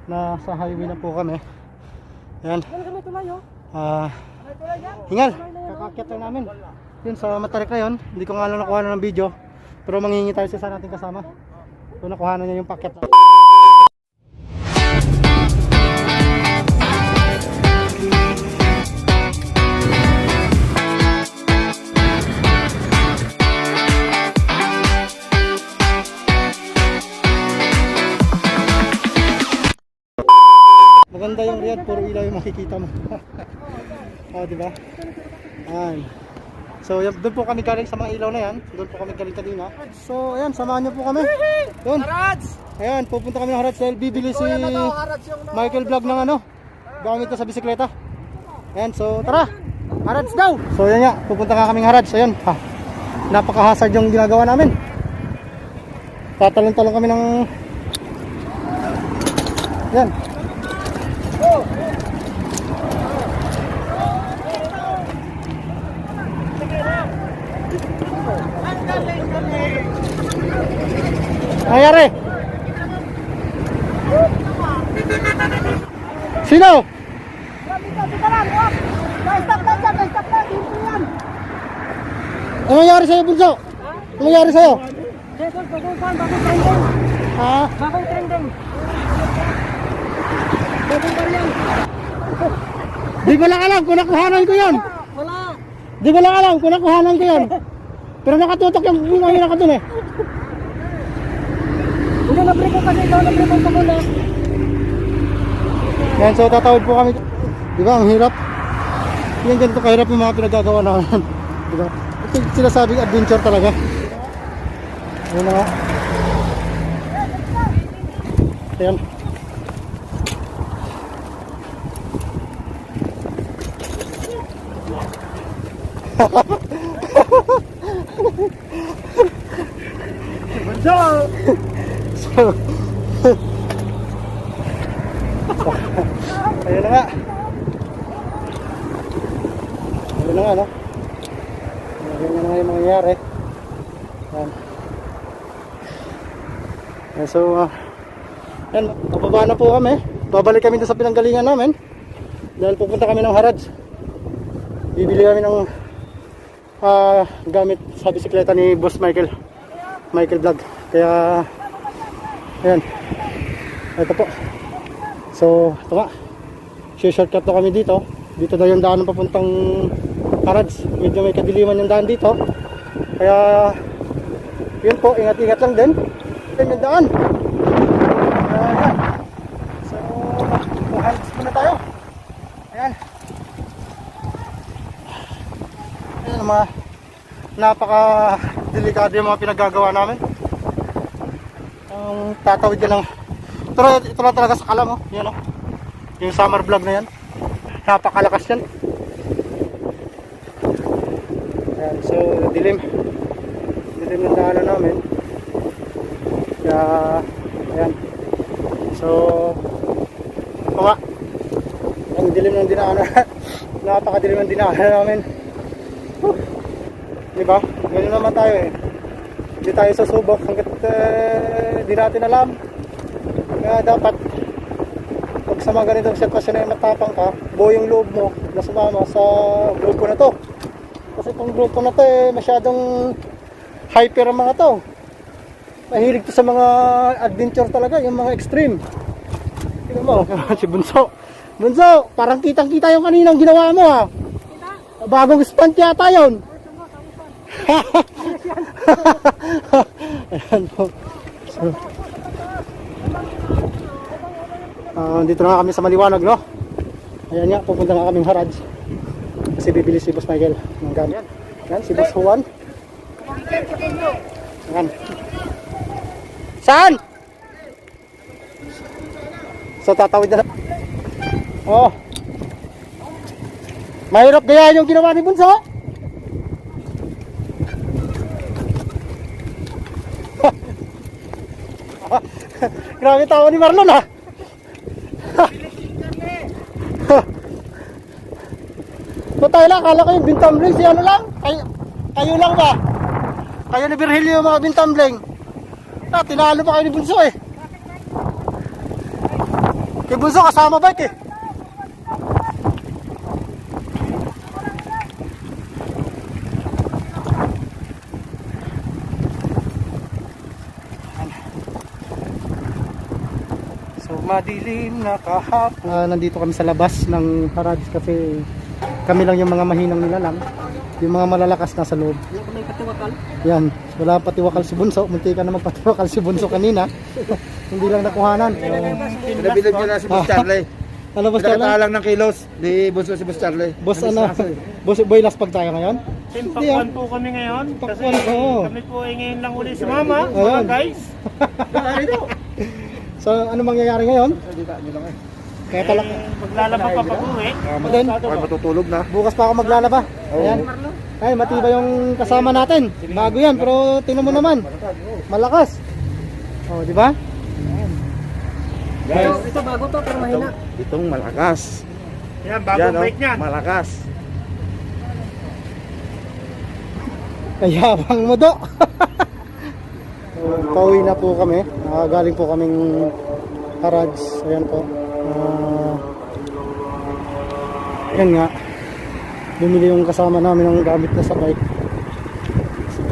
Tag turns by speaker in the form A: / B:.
A: Nasa highway na po kami. Ayan. Hingal, kakakyat lang namin. Yun sa Matarik na yun. Hindi ko nga lang nakuha ng video. Pero manghingi tayo sa nating kasama. So nakuha na niya yung pakyat. Maganda yung Riyadh, puro ilaw yung makikita mo. Oh, di ba? Ayan. So, doon po kami galing sa mga ilaw na yan. Doon po kami galing kanina. So, ayan, samahan niyo po kami. Doon. Ayan, pupunta kami ng Harads dahil bibili si Michael Vlog ng ano, gamit na sa bisikleta. Ayan, so tara. Harads daw. So, ayan nga, pupunta nga kaming Harads. Ayan, ha. Napaka-hazard yung ginagawa namin. Tatalon-talon kami ng ayan. Nangyari? Sino? Ano nangyari sa'yo, Bunso? Ano nangyari sa'yo? Ha?
B: Bagong trending.
A: Di ko lang alam kung nakuhanan ko yun.
B: Wala.
A: Di ko lang alam kung nakuhanan ko yun. Pero nakatutok yung bumangira ka dun eh.
B: Hindi na-break ko kasi ikaw na-break ko muna.
A: Yan, so tatawid po kami. Di ba, ang hirap. Yan, ganito kahirap yung mga pinagagawa namin. Di ba? Ito yung sinasabing adventure talaga. Ayan na nga. Ayan. So, ayun na nga. Ayun na nga, no? Ayun na nga yung mangyayari. Ayan. Ayan, so, ayan, pababa na po kami. Babalik kami doon sa pinanggalingan namin. Dahil pupunta kami ng Harads. Bibili kami ng gamit sa bisikleta ni Boss Michael Vlog. Kaya ayan, ito po. So ito nga, shortcut to kami dito. Dito daw yung daan papuntang Harads. Medyo may kadiliman yung daan dito. Kaya yun po, ingat-ingat lang din. Ito yung daan. Ayan. So Harads muna tayo. Ayan. Ayan, mga napaka-delikado yung mga pinagagawa namin. Ang tatawid yan lang. Ito lang talaga sa kala mo. Yan o. Yung summer vlog na yan. Napakalakas yan. Ayan, so dilim. Dilim ng daanan namin. Kaya, ayan. So, ito nga. Ang dilim ng dinaanan. Napakadilim ng dinaanan namin. Diba? Ganyan naman tayo eh. Hindi tayo susubok hanggat di natin alam. Kaya dapat pag sa mga ganitong sitwasyon na matapang ka, buo yung loob mo na sumama sa grupo na to. Kasi itong grupo na to eh, masyadong hyper ang mga to. Mahilig to sa mga adventure talaga, yung mga extreme. Tingnan mo, si Bunso. Bunso, parang kitang-kita yung kaninang ginawa mo ha. Bagong stunt yata yun. Ayan po. So, dito na kami sa maliwanag, no? Ayan nga, pupunta nga kaming Harads. Kasi bibili si Boss Michael ng gamit. Ayan, si Boss Juan. Ayan. Saan? So tatawid na. Oh. Mahirap gaya yung ginawa ni Bunso. Grabe tawa ni Marlon ha. Patay lang, akala ko yung bintumbling si ano lang. Kayo lang ba? Kayo ni Virgilio yung mga bintumbling. Tinalo pa kayo ni Bunso eh. Kay Bunso kasama bike eh. So madilim na kahapon. Nandito kami sa labas ng Haraj kasi kami lang yung mga mahinang nilalang. Yung mga malalakas nasa loob.
B: Yung may patiwakal.
A: Yan, wala patiwakal si Bunso. Munti ka na magpatiwakal si Bunso kanina. Hindi lang nakuhanan.
C: Pinabilog niya na si Boss Charlie.
A: Ano Boss Charlie?
C: Pinakatalang ng kilos. Di bunso si Boss Charlie.
A: Boss ano? Boss Boy last pag tayo ngayon?
D: Pakwan po kami ngayon kasi
A: Pakwan, oo.
D: kami po ay ngayon lang uli si Mama,
A: Ayun.
D: mga guys.
A: So ano mangyayari ngayon? Kaya pala
D: Maglalaba pa pag-uwi.
A: then,
C: Ay, matutulog na.
A: bukas pa ako maglalaba. Ayan. Ay, matibay yung kasama natin. Bago yan, pero tingnan mo naman. Malakas. Oh, di ba?
B: Ito bago to pero mahina.
C: Itong malakas.
D: Yan, bagong
C: oh,
D: bike niyan.
C: malakas.
A: Kayabang mo do. So, pauwi na po kami. Galing po kaming Haraj. Ayan po. Yan nga. Bumili yung kasama namin ng gamit na sa bike. So,